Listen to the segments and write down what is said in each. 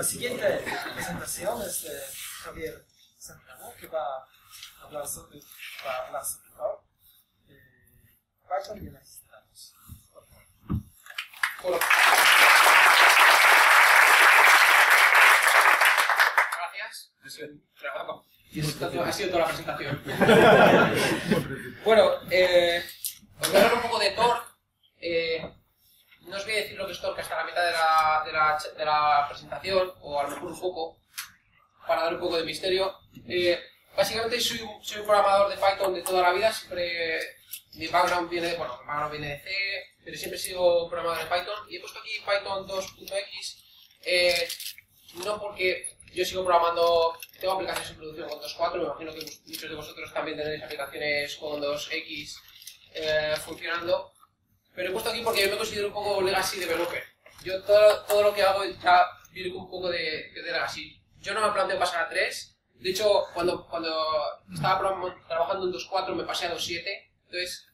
la siguiente presentación es de Javier Zambrano, que va a hablar sobre Thor. Python y necesitamos. Bueno. Gracias. Ha sido toda la presentación. Bueno, os voy a hablar un poco de Thor. No os voy a decir lo que es Thor, que hasta la mitad de la presentación, o a lo mejor un poco, para dar un poco de misterio. Básicamente soy un programador de Python de toda la vida. Siempre mi background viene de C, pero siempre he sido programador de Python. Y he puesto aquí Python 2.x, no porque yo sigo programando, tengo aplicaciones en producción con 2.4, me imagino que muchos de vosotros también tenéis aplicaciones con 2x funcionando. Pero he puesto aquí porque yo me considero un poco legacy developer. Yo todo lo que hago ya viene con un poco de legacy. Yo no me planteo pasar a 3. De hecho, cuando estaba trabajando en 2.4 me pasé a 2.7. Entonces,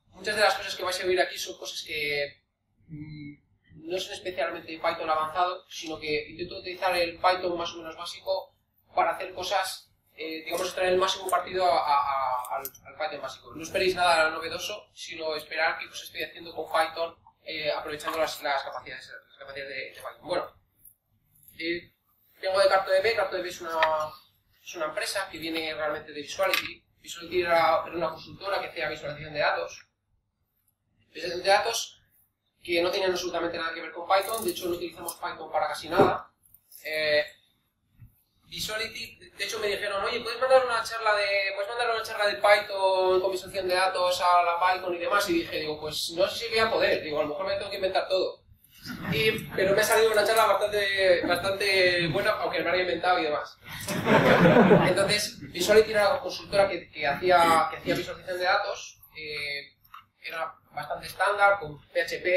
muchas de las cosas que vais a oír aquí son cosas que no son especialmente Python avanzado, sino que intento utilizar el Python más o menos básico para hacer cosas, digamos, extraer el máximo partido al Python básico. No esperéis nada novedoso, sino esperar qué cosas estoy haciendo con Python, aprovechando las capacidades de Python. Bueno, vengo de CartoDB. CartoDB es una empresa que viene realmente de Visuality. Visuality era una consultora que hacía visualización de datos. Visualización de datos que no tenían absolutamente nada que ver con Python. De hecho, no utilizamos Python para casi nada. Visuality, de hecho me dijeron, oye, ¿puedes mandar una charla de Python con visualización de datos a la Python y demás? Y dije, pues no sé si voy a poder, a lo mejor me tengo que inventar todo. Pero me ha salido una charla bastante buena, aunque me la había inventado y demás. Entonces, Visuality era una consultora que hacía visualización de datos. Era bastante estándar, con PHP,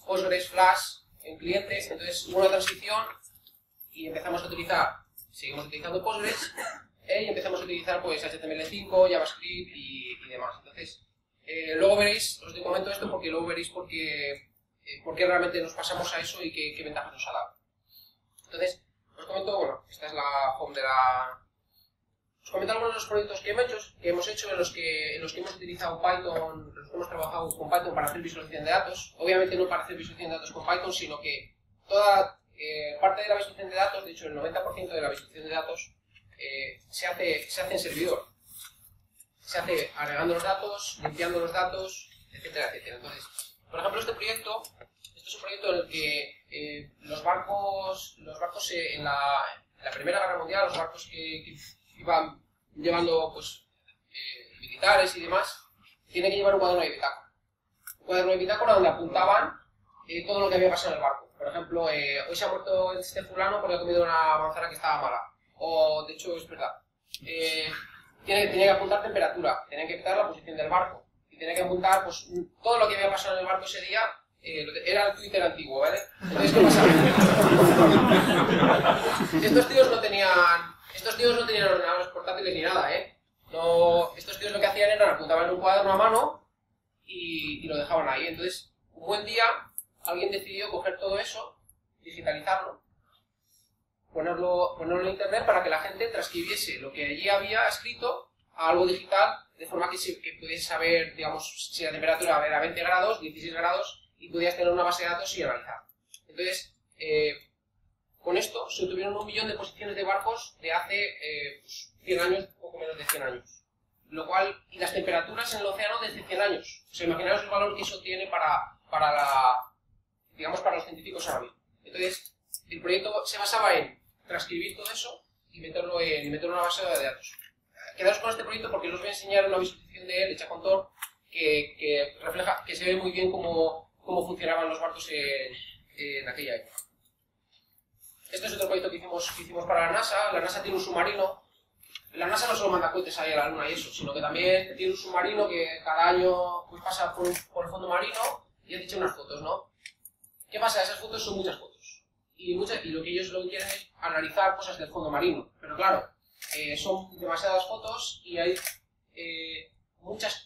Postgres, Flash en clientes. Entonces hubo una transición y seguimos utilizando Postgres, y empezamos a utilizar pues HTML5, JavaScript y demás. Entonces, luego veréis, os comento esto porque luego veréis por qué realmente nos pasamos a eso y qué ventajas nos ha dado. Entonces, os comento, bueno, esta es la home de la... Os comento algunos de los proyectos que hemos hecho en los que hemos utilizado Python, en los que hemos trabajado con Python para hacer visualización de datos. Obviamente no para hacer visualización de datos con Python, sino que toda parte de la visualización de datos, de hecho el 90% de la visualización de datos se hace en servidor. Se hace agregando los datos, limpiando los datos, etcétera, etcétera. Entonces, por ejemplo, este es un proyecto en el que los barcos en la Primera Guerra Mundial, los barcos que iban llevando pues militares y demás, tienen que llevar un cuaderno de bitácora. Un cuaderno de bitácora donde apuntaban todo lo que había pasado en el barco. Por ejemplo, hoy se ha muerto este fulano porque ha comido una manzana que estaba mala. O, de hecho, es verdad. Tenía que apuntar temperatura, tenía que apuntar la posición del barco. Y tenía que apuntar pues, todo lo que había pasado en el barco ese día. Era el Twitter antiguo, ¿vale? Entonces, ¿qué pasaba? Estos tíos no tenían ordenadores portátiles ni nada, ¿eh? No, estos tíos lo que hacían era apuntaban en un cuaderno a mano y lo dejaban ahí. Entonces, un buen día, alguien decidió coger todo eso, digitalizarlo, ponerlo en internet para que la gente transcribiese lo que allí había escrito a algo digital, de forma que pudiese saber, digamos, si la temperatura era 20 grados, 16 grados, y podías tener una base de datos y analizar. Entonces, con esto se obtuvieron 1 millón de posiciones de barcos de hace 100 años, poco menos de 100 años. Lo cual, y las temperaturas en el océano desde 100 años. O sea, imaginaos el valor que eso tiene para los científicos ahora mismo. Entonces, el proyecto se basaba en transcribir todo eso y meterlo en una base de datos. Quedaos con este proyecto porque os voy a enseñar una visualización de él hecha con Thor que refleja, que se ve muy bien cómo funcionaban los barcos en aquella época. Este es otro proyecto que hicimos para la NASA. La NASA tiene un submarino. La NASA no solo manda cohetes ahí a la Luna y eso, sino que también tiene un submarino que cada año pues, pasa por el fondo marino y ha hecho unas fotos, ¿no? ¿Qué pasa? Esas fotos son muchas fotos. Y lo que ellos lo que quieren es analizar cosas del fondo marino. Pero claro, son demasiadas fotos y hay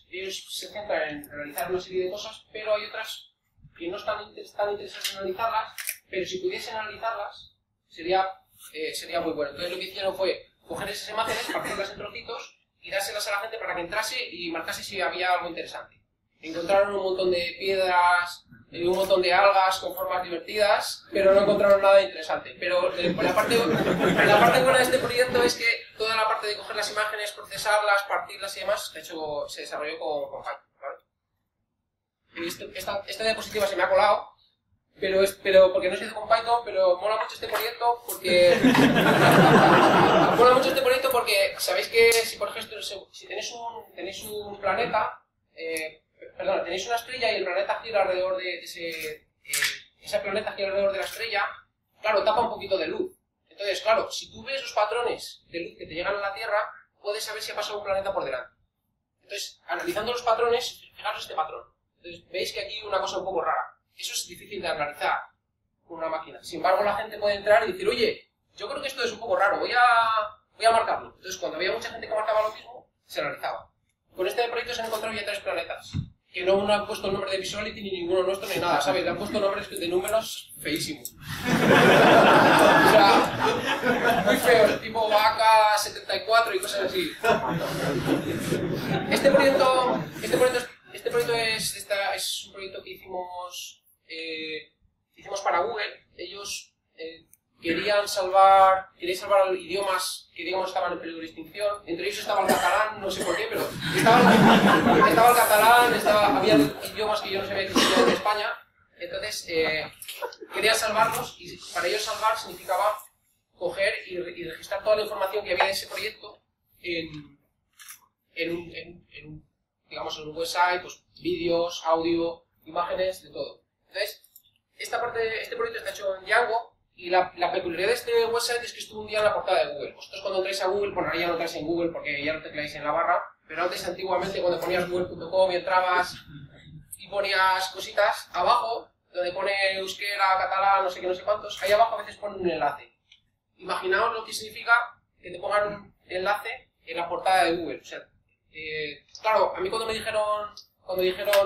ellos se centran en analizar una serie de cosas, pero hay otras que no están interesados en analizarlas, pero si pudiesen analizarlas, sería muy bueno. Entonces lo que hicieron fue coger esas imágenes, partirlas en trocitos y dárselas a la gente para que entrase y marcase si había algo interesante. Encontraron un montón de piedras, un montón de algas con formas divertidas, pero no encontraron nada interesante. Pero la parte buena de este proyecto es que toda la parte de coger las imágenes, procesarlas, partirlas y demás, de hecho, se desarrolló con Python, ¿vale? Esta diapositiva se me ha colado, pero porque no se hizo con Python, pero mola mucho este proyecto porque sabéis que si por ejemplo si tenéis un planeta, perdón, tenéis una estrella y el planeta gira alrededor de ese planeta gira alrededor de la estrella, claro, tapa un poquito de luz. Entonces, claro, si tú ves los patrones de luz que te llegan a la Tierra, puedes saber si ha pasado un planeta por delante. Entonces, analizando los patrones, fijaros este patrón. Entonces, veis que aquí hay una cosa un poco rara. Eso es difícil de analizar con una máquina. Sin embargo, la gente puede entrar y decir, oye, yo creo que esto es un poco raro, voy a marcarlo. Entonces, cuando había mucha gente que marcaba lo mismo, se analizaba. Con este proyecto se han encontrado ya 3 planetas, que no han puesto el nombre de Visuality ni ninguno nuestro ni nada, ¿sabes? Le han puesto nombres de números feísimos. O sea, muy feos, tipo vaca 74 y cosas así. Este proyecto es un proyecto que hicimos para Google. Ellos querían salvar idiomas que, digamos, estaban en peligro de extinción. Entre ellos estaba el catalán, no sé por qué, pero estaba el catalán, había idiomas que yo no sabía que existían en España. Entonces, querían salvarlos, y para ellos salvar significaba coger y registrar toda la información que había de ese proyecto en un website, pues vídeos, audio, imágenes, de todo. Entonces, este proyecto está hecho en Django. Y la peculiaridad de este website es que estuvo un día en la portada de Google. Vosotros cuando entráis a Google, bueno, ahora ya no entráis en Google porque ya lo tecleáis en la barra, pero antes, antiguamente, cuando ponías google.com y entrabas y ponías cositas, abajo, donde pone euskera, catalán, no sé qué, no sé cuántos, ahí abajo a veces ponen un enlace. Imaginaos lo que significa que te pongan un enlace en la portada de Google. O sea, claro, a mí cuando dijeron,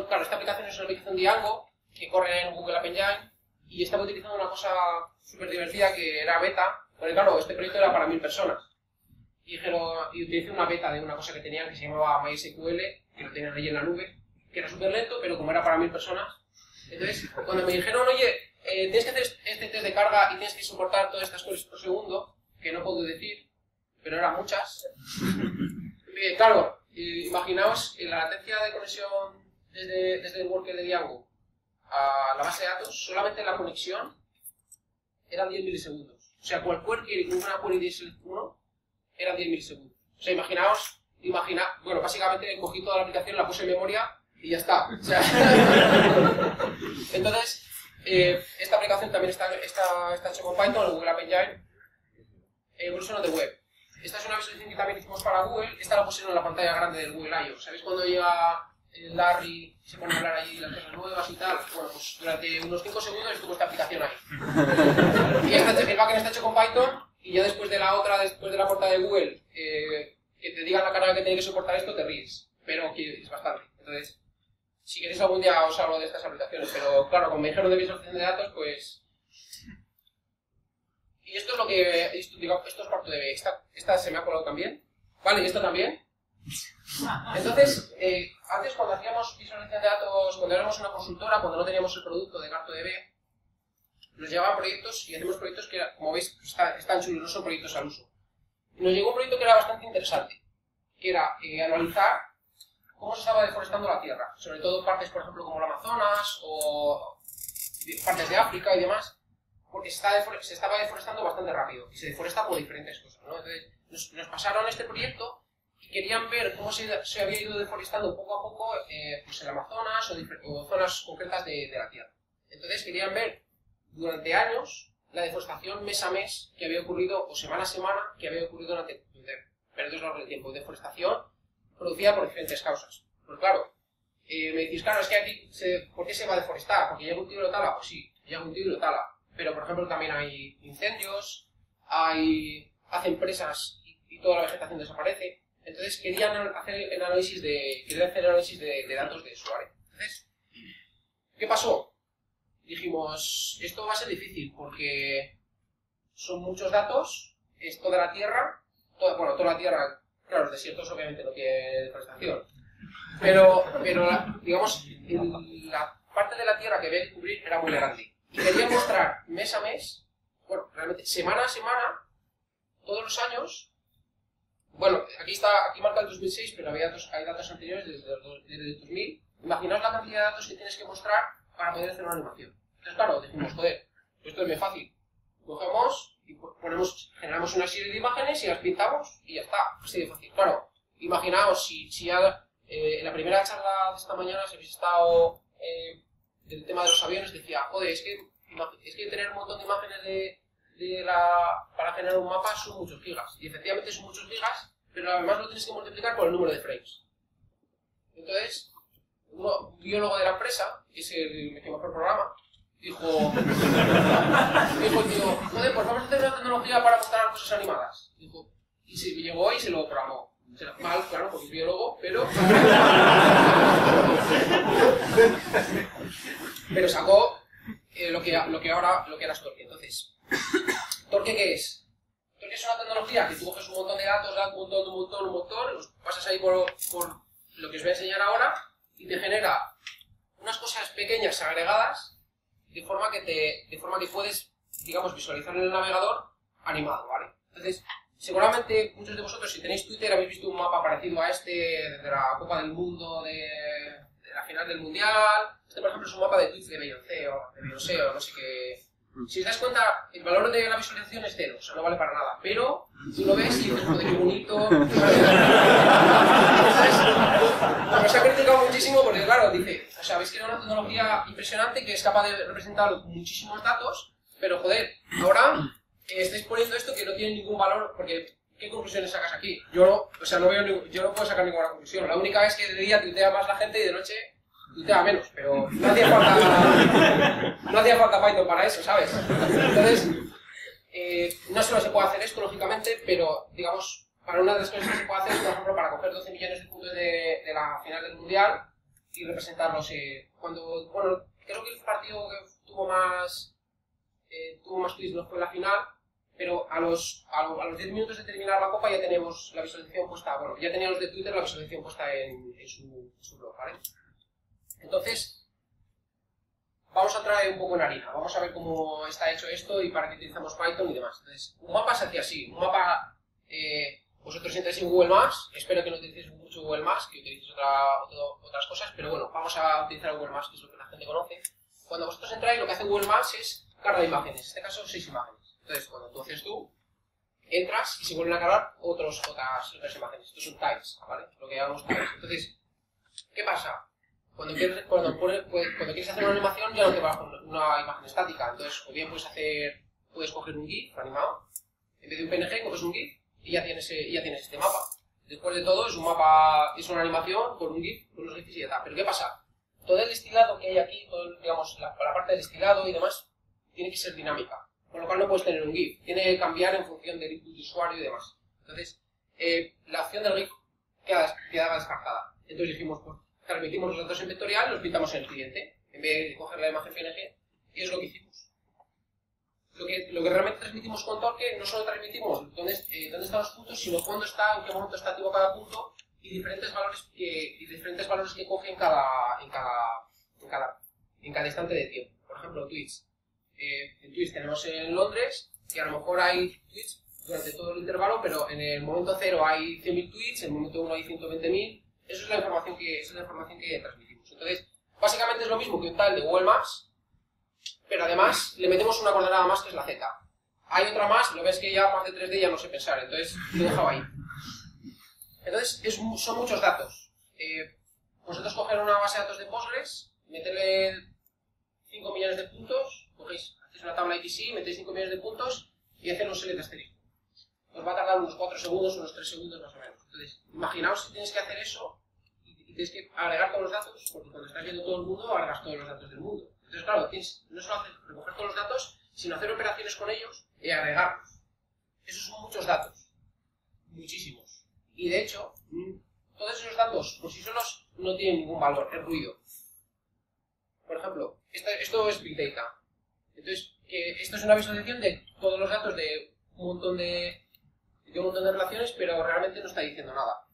claro, esta aplicación es una aplicación Django que corre en Google App Engine, y estaba utilizando una cosa súper divertida que era beta, porque claro, este proyecto era para 1000 personas. Y utilicé una beta de una cosa que tenían que se llamaba MySQL, que lo tenían ahí en la nube, que era súper lento, pero como era para 1000 personas. Entonces, cuando me dijeron, oye, tienes que hacer este test de carga y tienes que soportar todas estas cosas por segundo, que no puedo decir, pero eran muchas. Claro, imaginaos la latencia de conexión desde el worker de Django a la base de datos, solamente la conexión eran 10 milisegundos. O sea, cualquier query, una query de Select 1 eran 10 milisegundos. O sea, bueno, básicamente cogí toda la aplicación, la puse en memoria y ya está. O sea, entonces, esta aplicación también está hecha con Python, en Google App Engine, evolución de web. Esta es una visualización que también hicimos para Google. Esta la pusieron en la pantalla grande del Google I.O. ¿Sabéis cuando llega Larry se pone a hablar allí de las cosas nuevas y tal? Bueno, pues durante unos 5 segundos estuvo esta aplicación ahí. Y el backend está hecho con Python, y ya después de la portada de Google, que te digan la canal que tiene que soportar esto, te ríes. Pero es bastante. Entonces, si queréis algún día os hablo de estas aplicaciones, pero claro, como me dijeron de visualización de datos, pues... Y esto es lo que... Esto es parte de B. Esta se me ha colado también. Vale, y esto también. Entonces, antes cuando hacíamos visualización de datos, cuando éramos una consultora, cuando no teníamos el producto de CartoDB, nos llegaban proyectos, y hacemos proyectos que, como veis, están chulos, no son proyectos al uso. Y nos llegó un proyecto que era bastante interesante, que era analizar cómo se estaba deforestando la tierra, sobre todo partes, por ejemplo, como el Amazonas, o partes de África y demás, porque se estaba deforestando bastante rápido, y se deforesta por diferentes cosas, ¿no? Entonces, nos pasaron este proyecto, querían ver cómo se había ido deforestando poco a poco pues el Amazonas o zonas concretas de la Tierra. Entonces querían ver durante años la deforestación mes a mes que había ocurrido, o semana a semana, que había ocurrido durante periodos largos de tiempo. Deforestación producida por diferentes causas. Pues claro, me decís, claro, es que aquí, ¿por qué se va a deforestar? ¿Porque llega un tigre lo tala? Pues sí, llega un tigre lo tala. Pero por ejemplo también hay incendios, hacen presas y toda la vegetación desaparece. Entonces querían hacer el análisis de datos de su área. Entonces, ¿qué pasó? Dijimos, esto va a ser difícil porque son muchos datos, es toda la Tierra, toda la Tierra, claro, los desiertos obviamente no tiene deforestación, pero digamos, la parte de la Tierra que había que cubrir era muy grande. Y quería mostrar mes a mes, bueno, realmente semana a semana, todos los años. Bueno, aquí marca el 2006, pero hay datos anteriores desde el 2000. Imaginaos la cantidad de datos que tienes que mostrar para poder hacer una animación. Entonces, claro, decimos, joder, pues esto es muy fácil. Cogemos y generamos una serie de imágenes y las pintamos y ya está. Así de fácil. Claro, imaginaos si ya en la primera charla de esta mañana, si habéis estado del tema de los aviones, decía, joder, es que tener un montón de imágenes para generar un mapa son muchos gigas. Y efectivamente son muchos gigas, pero además lo tienes que multiplicar por el número de frames. Entonces, un biólogo de la empresa, que es el que mejor programa, dijo, tío, joder, pues vamos a hacer una tecnología para mostrar cosas animadas. Y llegó y se lo programó. Mal, claro, porque es biólogo, pero sacó lo que era Torque. Entonces, ¿Torque qué es? Torque es una tecnología que tú coges un montón de datos, un montón, los pasas ahí por lo que os voy a enseñar ahora y te genera unas cosas pequeñas agregadas de forma que puedes, digamos, visualizar en el navegador animado, ¿vale? Entonces, seguramente muchos de vosotros, si tenéis Twitter, habéis visto un mapa parecido a este de la Copa del Mundo, de la final del Mundial. Este, por ejemplo, es un mapa de tweets de Beyoncé o no sé qué. Si os das cuenta, el valor de la visualización es cero, o sea, no vale para nada. Pero tú lo ves y dices, joder, qué bonito. Nos ha criticado muchísimo porque, claro, dice, o sea, veis que era una tecnología impresionante que es capaz de representar muchísimos datos, pero, joder, ahora estáis poniendo esto que no tiene ningún valor, porque ¿qué conclusiones sacas aquí? Yo no puedo sacar ninguna conclusión. La única es que de día tuitea más la gente y de noche tuitea menos, pero no hacía falta Python para eso, ¿sabes? Entonces, no solo se puede hacer esto, lógicamente, pero, digamos, para una de las cosas que se puede hacer es, por ejemplo, para coger 12 millones de puntos de la final del Mundial y representarlos bueno, creo que el partido que tuvo más tweets no fue la final, pero a los 10 minutos de terminar la Copa ya tenemos la visualización puesta, bueno, ya teníamos de Twitter la visualización puesta en su blog, ¿vale? Entonces, vamos a entrar un poco en harina, vamos a ver cómo está hecho esto y para qué utilizamos Python y demás. Entonces, un mapa se hacía así, un mapa, vosotros entráis en Google Maps, espero que no utilicéis mucho Google Maps, que utilicéis otras cosas, pero bueno, vamos a utilizar Google Maps, que es lo que la gente conoce. Cuando vosotros entráis, lo que hace Google Maps es carga de imágenes, en este caso 6 imágenes. Entonces, cuando tú haces entras y se vuelven a cargar otras imágenes. Estos son tiles, ¿vale? Lo que llamamos tiles. Entonces, ¿qué pasa? Cuando quieres hacer una animación ya no te va con una imagen estática. Entonces, o bien puedes coger un GIF animado, en vez de un PNG coges un GIF y ya tienes este mapa. Después de todo, es una animación con un GIF, con unos GIFs y ya está. Pero ¿qué pasa? Todo el destilado que hay aquí, digamos, la parte del destilado y demás, tiene que ser dinámica. Con lo cual no puedes tener un GIF. Tiene que cambiar en función del input de usuario y demás. Entonces, la opción del GIF quedaba descartada. Entonces dijimos, pues, transmitimos los datos en vectorial, los pintamos en el cliente, en vez de coger la imagen PNG, y es lo que hicimos. Lo que realmente transmitimos con Torque, no solo transmitimos dónde están los puntos, sino cuándo está, en qué momento está activo cada punto, y diferentes valores que coge en cada instante de tiempo. Por ejemplo, tweets. En tweets tenemos en Londres, y a lo mejor hay tweets durante todo el intervalo, pero en el momento 0 hay 100.000 tweets, en el momento 1 hay 120.000. Esa es la información que transmitimos. Entonces, básicamente es lo mismo que un tile de Google Maps, pero además le metemos una coordenada más que es la Z. Hay otra más, lo ves que ya más de 3D ya no sé pensar, entonces lo he dejado ahí. Entonces, son muchos datos. Vosotros coger una base de datos de Postgres, meterle 5 millones de puntos, hacéis una tabla XY, metéis 5 millones de puntos y hacer un select asterisco. Os va a tardar unos 4 segundos, unos 3 segundos más o menos. Entonces, imaginaos si tienes que hacer eso y tienes que agregar todos los datos, porque cuando estás viendo todo el mundo, agregas todos los datos del mundo. Entonces, claro, no solo recoger todos los datos, sino hacer operaciones con ellos y agregarlos. Esos son muchos datos. Muchísimos. Y de hecho, todos esos datos por sí solos no tienen ningún valor, es ruido. Por ejemplo, esto es Big Data. Entonces, esto es una visualización de todos los datos de un montón de relaciones, pero realmente no está diciendo nada.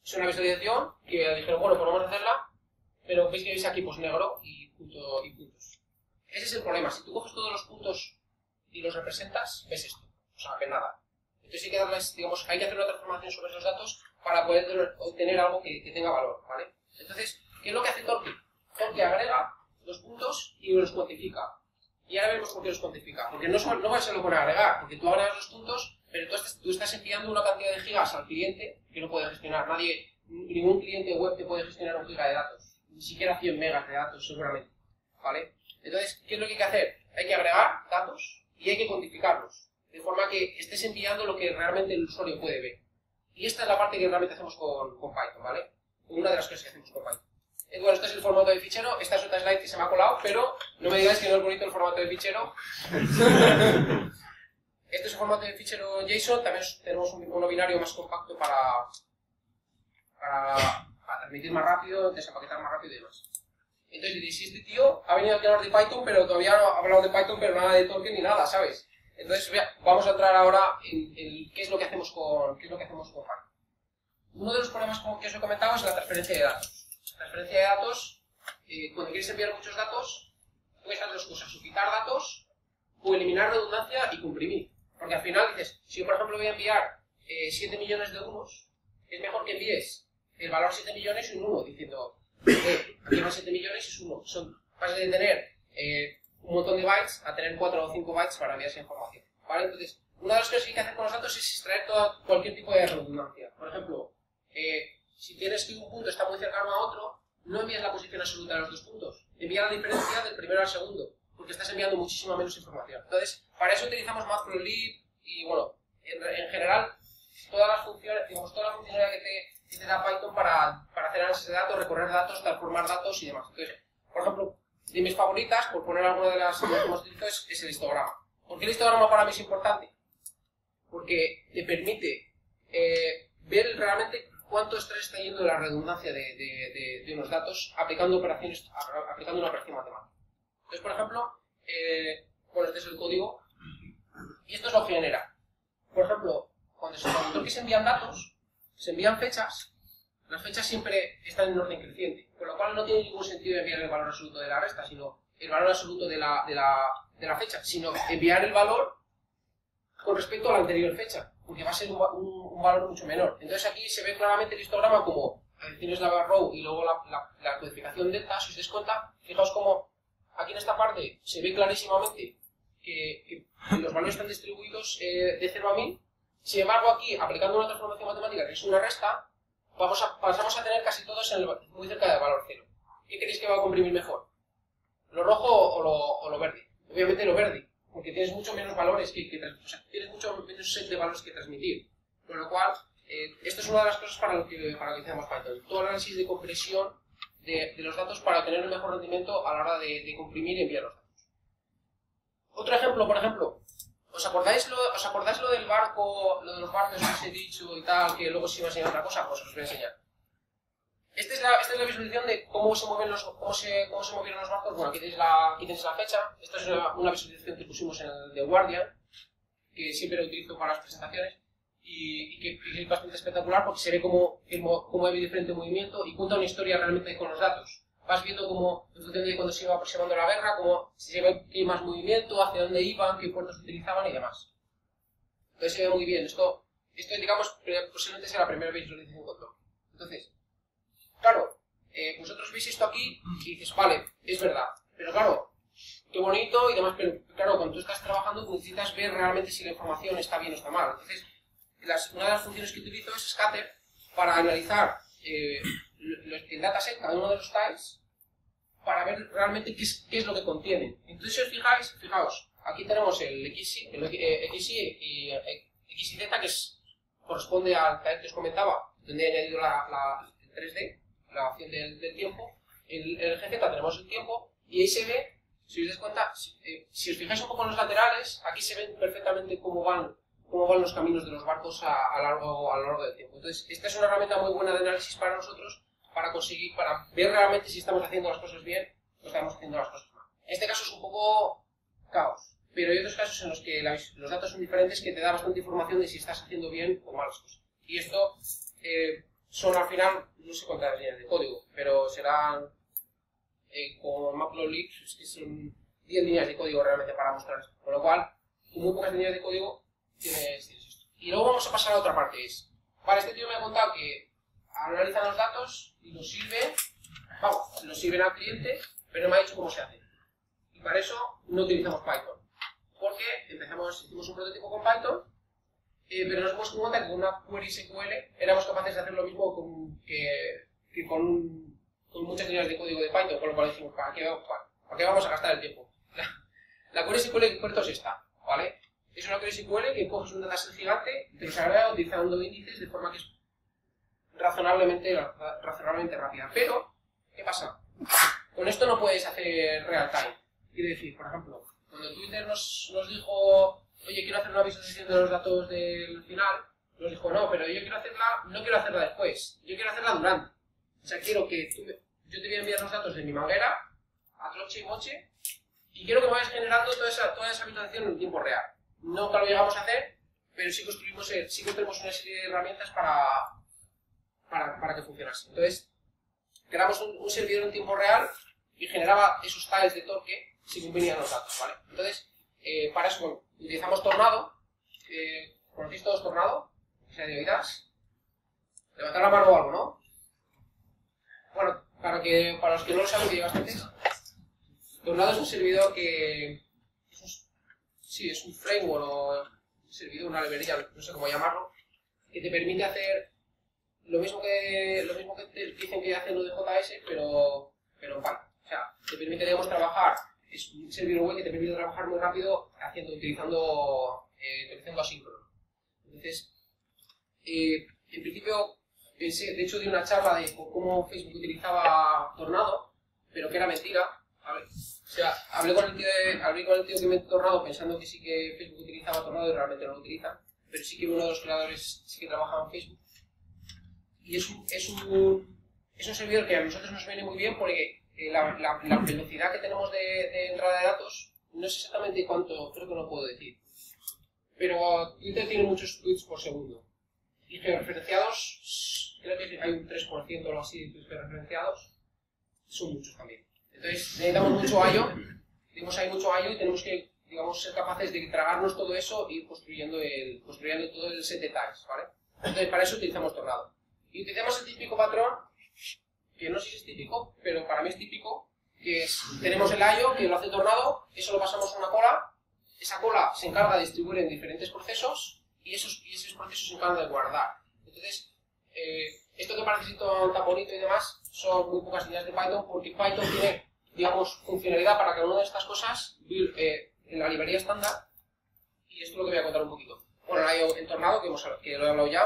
Es una visualización que dijeron, bueno, pues vamos a hacerla, pero veis que veis aquí pues negro y puntos. Ese es el problema. Si tú coges todos los puntos y los representas, ves esto. O sea, ves nada. Entonces hay que darles, digamos, hay que hacer una transformación sobre esos datos para poder obtener algo que tenga valor, ¿vale? Entonces, ¿qué es lo que hace Torque? Torque agrega los puntos y los cuantifica. Y ahora veremos por qué los cuantifica. Porque no va a ser lo por agregar, porque tú agregas los puntos, pero tú estás enviando una cantidad de gigas al cliente que no puede gestionar. Ningún cliente web te puede gestionar un giga de datos. Ni siquiera 100 megas de datos, seguramente. ¿Vale? Entonces, ¿qué es lo que hay que hacer? Hay que agregar datos y hay que cuantificarlos. De forma que estés enviando lo que realmente el usuario puede ver. Y esta es la parte que realmente hacemos con Python, ¿vale? Una de las cosas que hacemos con Python. Bueno, este es el formato de fichero. Esta es otra slide que se me ha colado, pero no me digáis que no es bonito el formato de fichero. Este es el formato de fichero JSON. También tenemos un binario más compacto para transmitir más rápido, desempaquetar más rápido y demás. Entonces, si este tío ha venido aquí a hablar de Python, pero todavía no ha hablado de Python, pero nada de Torque ni nada, ¿sabes? Entonces, vamos a entrar ahora en qué es lo que hacemos con Python. Uno de los problemas que os he comentado es la transferencia de datos. La transferencia de datos, cuando quieres enviar muchos datos, puedes hacer dos cosas: o quitar datos, o eliminar redundancia y comprimir. Porque al final dices, si yo por ejemplo voy a enviar 7 millones de unos, es mejor que envíes el valor 7 millones y un 1, diciendo, aquí van 7 millones y es 1. Pasas de tener un montón de bytes a tener 4 o 5 bytes para enviar esa información. ¿Vale? Entonces, una de las cosas que hay que hacer con los datos es extraer cualquier tipo de redundancia. Por ejemplo, si tienes que un punto está muy cercano a otro, no envías la posición absoluta de los dos puntos. Envía la diferencia del primero al segundo, porque estás enviando muchísima menos información. Entonces, para eso utilizamos Matplotlib y, bueno, en general, todas las funciones, digamos, toda la funcionalidad que te da Python para hacer análisis de datos, recorrer datos, transformar datos y demás. Entonces, por ejemplo, de mis favoritas, por poner alguna de las que hemos utilizado, es el histograma. ¿Por qué el histograma para mí es importante? Porque te permite ver realmente cuánto estrés está yendo de la redundancia de unos datos aplicando una operación matemática. Entonces, por ejemplo, bueno, este es el código y esto es lo que genera. Por ejemplo, cuando se envían datos, se envían fechas, las fechas siempre están en orden creciente, con lo cual no tiene ningún sentido enviar el valor absoluto de la resta, sino el valor absoluto de la fecha, sino enviar el valor con respecto a la anterior fecha, porque va a ser un valor mucho menor. Entonces aquí se ve claramente el histograma como tienes la row y luego la codificación delta. Si os dais cuenta, fijaos como aquí en esta parte se ve clarísimamente que los valores están distribuidos de 0 a 1000. Sin embargo, aquí, aplicando una transformación matemática que es una resta, pasamos a tener casi todos muy cerca del valor 0. ¿Qué creéis que va a comprimir mejor? ¿Lo rojo o lo verde? Obviamente lo verde, porque tienes mucho menos valores o sea, tienes mucho menos set de valores que transmitir. Con lo cual, esto es una de las cosas para lo que utilizamos Python. Todo el análisis de compresión de los datos para obtener un mejor rendimiento a la hora de comprimir y enviar los datos. Otro ejemplo, por ejemplo, ¿os acordáis lo del barco, lo de los barcos que os he dicho y tal, que luego os iba a enseñar otra cosa? Pues os voy a enseñar. Esta es la visualización de cómo se movieron los barcos. Bueno, aquí tenéis la fecha. Esta es una visualización que pusimos en el The Guardian, que siempre lo utilizo para las presentaciones, y que es bastante espectacular porque se ve cómo hay diferente movimiento y cuenta una historia realmente con los datos. Vas viendo cómo, en función de cuando se iba aproximando la guerra, cómo se ve que hay más movimiento, hacia dónde iban, qué puertos utilizaban y demás. Entonces se ve muy bien. Esto digamos, posiblemente sea la primera visualización con Torque. Entonces, claro, vosotros veis esto aquí y dices, vale, es verdad. Pero claro, qué bonito y demás, pero claro, cuando tú estás trabajando necesitas ver realmente si la información está bien o está mal. Entonces, una de las funciones que utilizo es scatter para analizar el dataset, cada uno de los tiles, para ver realmente qué es lo que contienen. Entonces, si os fijaos, aquí tenemos el XY y Z, que corresponde al tiles que os comentaba, donde he añadido el 3D, la opción del tiempo. En el GZ tenemos el tiempo, y ahí se ve, si os dais cuenta, si os fijáis un poco en los laterales, aquí se ven perfectamente cómo van los caminos de los barcos a lo largo del tiempo. Entonces, esta es una herramienta muy buena de análisis para nosotros, para ver realmente si estamos haciendo las cosas bien o estamos haciendo las cosas mal. En este caso es un poco caos. Pero hay otros casos en los que los datos son diferentes que te da bastante información de si estás haciendo bien o mal las cosas. Y esto son al final, no sé cuántas líneas de código, pero serán con Matplotlib, es que son 10 líneas de código realmente para mostrar esto. Con lo cual, con muy pocas líneas de código tienes esto. Y luego vamos a pasar a otra parte. Vale, este tío me ha contado que analizan los datos y los sirven al cliente, pero no me ha dicho cómo se hace. Y para eso no utilizamos Python. Porque hicimos un prototipo con Python, pero nos hemos dado cuenta que con una query SQL éramos capaces de hacer lo mismo que con muchas líneas de código de Python, con lo cual decimos, ¿para qué vamos a gastar el tiempo? La query SQL que puerto es esta, ¿vale? Es una query SQL que coges un dataset gigante y te los agrega utilizando índices de forma que es razonablemente rápida. Pero, ¿qué pasa? Con esto no puedes hacer real time. Quiere decir, por ejemplo, cuando Twitter nos dijo, oye, quiero hacer una visualización de los datos del final, nos dijo, no, pero yo no quiero hacerla después, yo quiero hacerla durante. O sea, quiero que yo te voy a enviar los datos de mi manguera a troche y moche y quiero que me vayas generando toda esa visualización en tiempo real. Nunca lo llegamos a hacer, pero sí tenemos una serie de herramientas para que funcionase. Entonces, creamos un servidor en tiempo real y generaba esos tiles de torque según venían los datos, ¿vale? Entonces, para eso utilizamos Tornado. ¿Conocéis todos Tornado? O sea, de oídas. Levantar la mano o algo, ¿no? Bueno, para los que no lo saben, que hay bastantes. Tornado es un servidor que... es un framework o un servidor, una librería, no sé cómo llamarlo, que te permite hacer lo mismo que te dicen que hacen lo de JS, pero en Python. O sea, te permite, digamos, trabajar. Es un servidor web que te permite trabajar muy rápido utilizando asíncrono. Entonces, en principio, pensé, de hecho, di una charla de cómo Facebook utilizaba Tornado, pero que era mentira. O sea, hablé con el tío que inventó Tornado pensando que sí que Facebook utilizaba Tornado y realmente no lo utiliza, pero sí que uno de los creadores sí que trabajaba en Facebook. Y es un servidor que a nosotros nos viene muy bien porque la velocidad que tenemos de entrada de datos no es exactamente cuánto, creo que no puedo decir. Pero Twitter tiene muchos tweets por segundo. Y georreferenciados, creo que hay un 3% o algo así de tweets georreferenciados, son muchos también. Entonces necesitamos mucho I/O, y tenemos que, digamos, ser capaces de tragarnos todo eso y ir construyendo todo el set de tags, ¿vale? Entonces para eso utilizamos Tornado. Y utilizamos el típico patrón, que no sé si es típico, pero para mí es típico, que es, tenemos el I/O, que lo hace Tornado, eso lo pasamos a una cola, esa cola se encarga de distribuir en diferentes procesos, y esos procesos se encargan de guardar. Entonces, esto que parece tan bonito y demás, son muy pocas líneas de Python, porque Python tiene, digamos, funcionalidad para cada una de estas cosas en la librería estándar, y esto es lo que voy a contar un poquito. Bueno, el I/O en Tornado, que lo he hablado ya.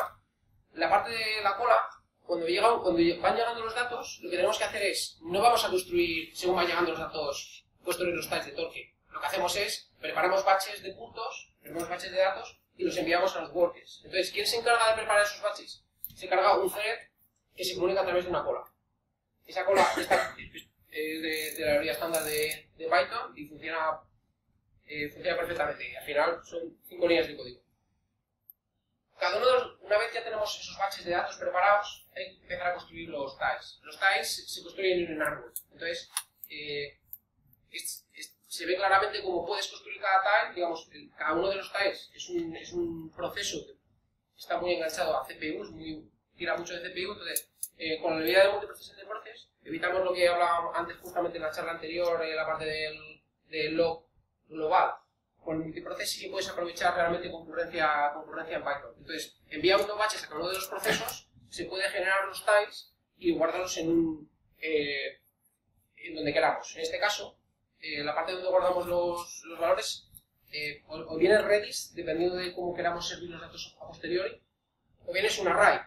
La parte de la cola, cuando van llegando los datos, lo que tenemos que hacer es, no vamos a construir, según van llegando los datos, construir los tiles de torque. Lo que hacemos es, preparamos batches de puntos, preparamos batches de datos, y los enviamos a los workers. Entonces, ¿quién se encarga de preparar esos batches? Se encarga un thread que se comunica a través de una cola. Esa cola está de la librería estándar de Python y funciona perfectamente. Y al final son 5 líneas de código. Una vez ya tenemos esos batches de datos preparados, hay que empezar a construir los tiles. Los tiles se construyen en un árbol. Entonces, se ve claramente cómo puedes construir cada tile. Digamos, cada uno de los tiles es un proceso que está muy enganchado a CPUs, tira mucho de CPU. Entonces, con la habilidad de multiprocessing process, evitamos lo que hablábamos antes justamente en la charla anterior, en la parte del log global. Con el multiprocessing puedes aprovechar realmente concurrencia en Python. Entonces, enviamos los batches a cada uno de los procesos, se puede generar los tiles y guardarlos en donde queramos. En este caso, la parte donde guardamos los valores, o bien es Redis, dependiendo de cómo queramos servir los datos a posteriori, o bien es un array.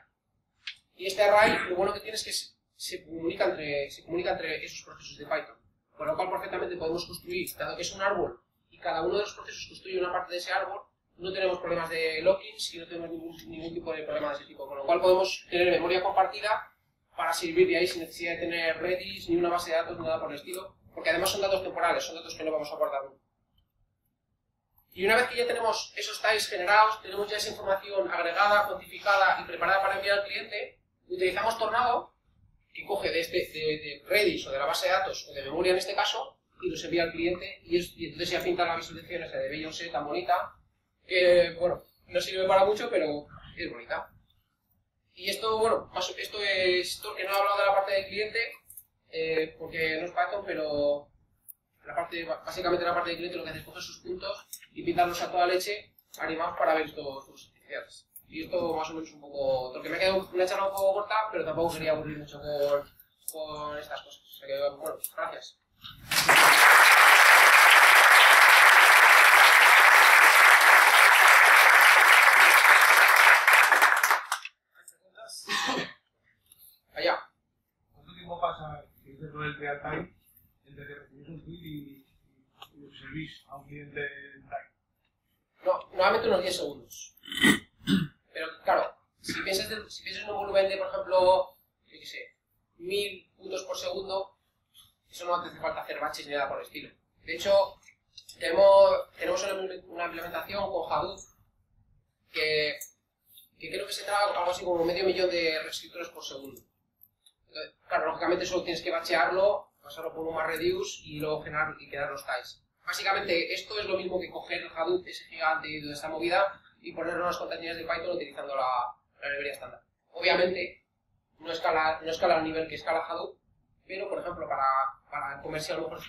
Y este array, lo bueno que tiene es que se comunica entre esos procesos de Python. Con lo cual, perfectamente podemos construir, dado que es un árbol, y cada uno de los procesos construye una parte de ese árbol, no tenemos problemas de lockings y no tenemos ningún tipo de problema de ese tipo. Con lo cual podemos tener memoria compartida para servir de ahí sin necesidad de tener Redis, ni una base de datos, ni nada por el estilo, porque además son datos temporales, son datos que no vamos a guardar nunca. Y una vez que ya tenemos esos tiles generados, tenemos ya esa información agregada, cuantificada y preparada para enviar al cliente, utilizamos Tornado, que coge de Redis o de la base de datos o de memoria en este caso, y los envía al cliente, y entonces ya pinta la visualización esa de Beyoncé tan bonita, que, bueno, no sirve para mucho, pero es bonita. Y esto, bueno, esto que no he hablado de la parte del cliente, porque no es Python, pero básicamente la parte del cliente lo que hace es coger sus puntos y pintarlos a toda leche, animados para ver estos artificiales. Y esto más o menos un poco, porque me ha quedado una charla un poco corta, pero tampoco quería aburrir mucho con estas cosas. O sea que, bueno, gracias. Allá. ¿Cuánto tiempo pasa que dices lo del real time entre que recibís un tweet y lo servís a un cliente en time? No, normalmente unos 10 segundos. Pero claro, si piensas en un volumen de, por ejemplo, yo qué sé, 1000 puntos por segundo, eso no hace falta hacer batches ni nada por el estilo. De hecho, tenemos una implementación con Hadoop que creo que se traga algo así como 500.000 de reescritores por segundo. Entonces, claro, lógicamente solo tienes que bachearlo, pasarlo por un MapReduce y luego generar y quedar los tiles. Básicamente esto es lo mismo que coger el Hadoop, ese gigante y toda esta movida, y ponerlo en las contenedores de Python utilizando la librería estándar. Obviamente no escala al nivel que escala Hadoop, pero por ejemplo para comerse a lo mejor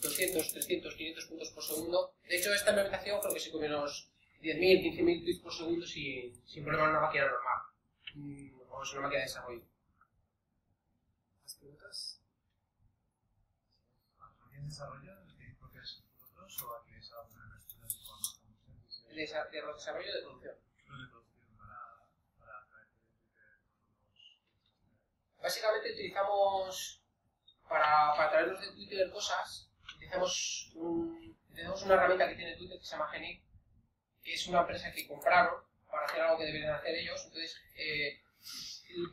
200, 300, 500 puntos por segundo. De hecho esta implementación creo que se come unos 10.000, 15.000 tweets por segundo sin problema en una máquina normal, o es una máquina de desarrollo. ¿Más preguntas? ¿Alguien desarrolla? ¿Tenéis propias vosotros o aquí es alguna versión de formación? De desarrollo de producción. Básicamente utilizamos, para traernos de Twitter cosas, utilizamos una herramienta que tiene Twitter que se llama Genic, que es una empresa que compraron para hacer algo que deberían hacer ellos. Entonces,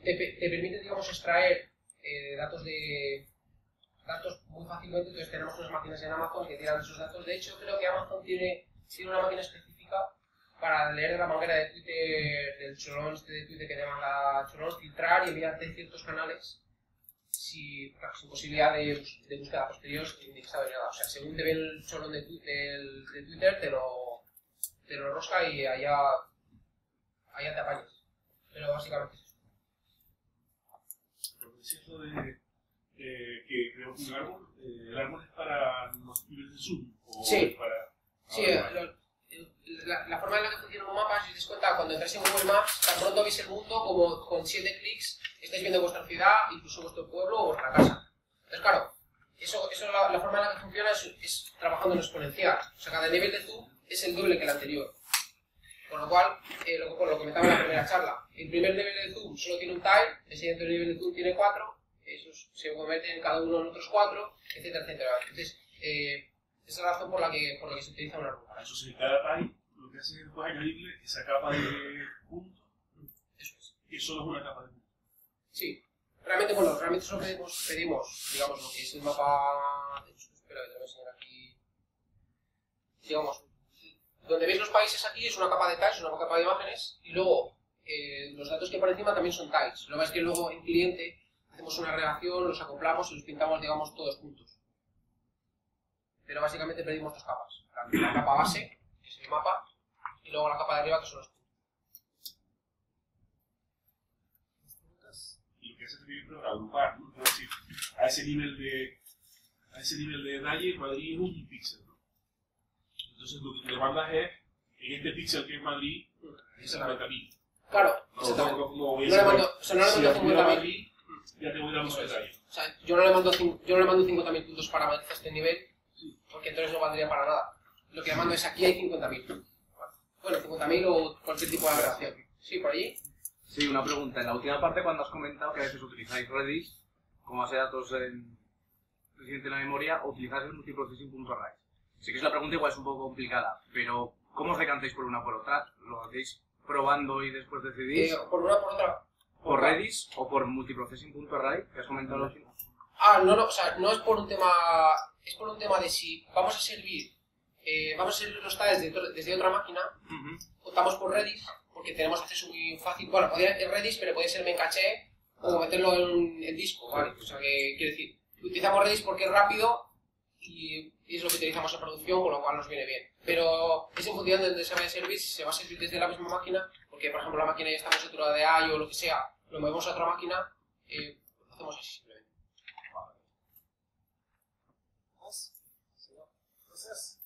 te permite, digamos, extraer datos muy fácilmente. Entonces tenemos unas máquinas en Amazon que tiran esos datos. De hecho, creo que Amazon tiene una máquina específica para leer de la manguera de Twitter, del cholón de Twitter que llaman la cholón, filtrar y enviarte ciertos canales sin posibilidad de búsqueda posterior ni saber nada. O sea, según te ve el cholón de Twitter, te lo rosca y allá te apañas. Pero básicamente es eso. Lo que es eso de que creo que un árbol, el árbol es para los niveles de zoom o sí. Es para... Sí, la forma en la que funciona un mapa, si os dais cuenta, cuando entráis en Google Maps, tan pronto veis el mundo como con 7 clics estáis viendo vuestra ciudad, incluso vuestro pueblo o vuestra casa. Entonces, claro, la forma en la que funciona es trabajando en exponencial. O sea, cada nivel de zoom es el doble que el anterior. Con lo cual, lo comentaba en la primera charla, el primer nivel de zoom solo tiene un tile, el siguiente nivel de zoom tiene 4, esos se convierten cada uno en otros 4, etcétera, etcétera. Entonces, esa es la razón por la que se utiliza una árbol para eso. Entonces, cada time lo que hace es después añadirle esa capa de puntos. Eso es. Y solo es una capa de puntos. Sí. Realmente solo pedimos, digamos, lo que es el mapa. De hecho, espera, que te lo voy a enseñar aquí. Digamos, donde veis los países aquí es una capa de tiles, una capa de imágenes, y luego los datos que por encima también son tiles. Lo que pasa es que luego en cliente hacemos una agregación, los acoplamos y los pintamos, digamos, todos juntos. Pero básicamente pedimos dos capas. La capa base, que es el mapa, y luego la capa de arriba, que son los puntos. Y lo que hace es agrupar, ¿no? Es decir, a ese nivel de detalle, Madrid es un píxel, ¿no? Entonces lo que te demandas es, en este píxel que es Madrid, es el metalí. Claro, No, exactamente. no le mando 50.000. Madrid, ya te voy dando detalles. O sea, yo no le mando 50.000 puntos para Madrid a este nivel, porque entonces no valdría para nada. Lo que mando es aquí hay 50.000. Bueno, 50.000 o cualquier tipo de agregación. Sí, por allí. Sí, una pregunta. En la última parte, cuando has comentado que a veces utilizáis Redis como base de datos reciente en la memoria, o utilizáis el multiprocessing.array. Sí que es la pregunta, igual es un poco complicada, pero ¿cómo os decantáis por una por otra? ¿Lo hacéis probando y después decidís? Por una por otra. ¿Por Redis o por multiprocessing.array, que has comentado lo último? No, o sea, no es por un tema... Es por un tema de si vamos a servir vamos a servir los tales desde otra máquina, optamos por Redis, porque tenemos acceso muy fácil. Bueno, podría ser Redis, pero puede ser en caché o meterlo en disco, ¿vale? O sea, que quiere decir, utilizamos Redis porque es rápido y es lo que utilizamos en producción, con lo cual nos viene bien. Pero es en función de donde se vaya a servir, si se va a servir desde la misma máquina, porque por ejemplo la máquina ya está muy saturada de I o lo que sea, lo movemos a otra máquina, lo hacemos así simplemente. ¿Más? ¿Sí, no? Entonces,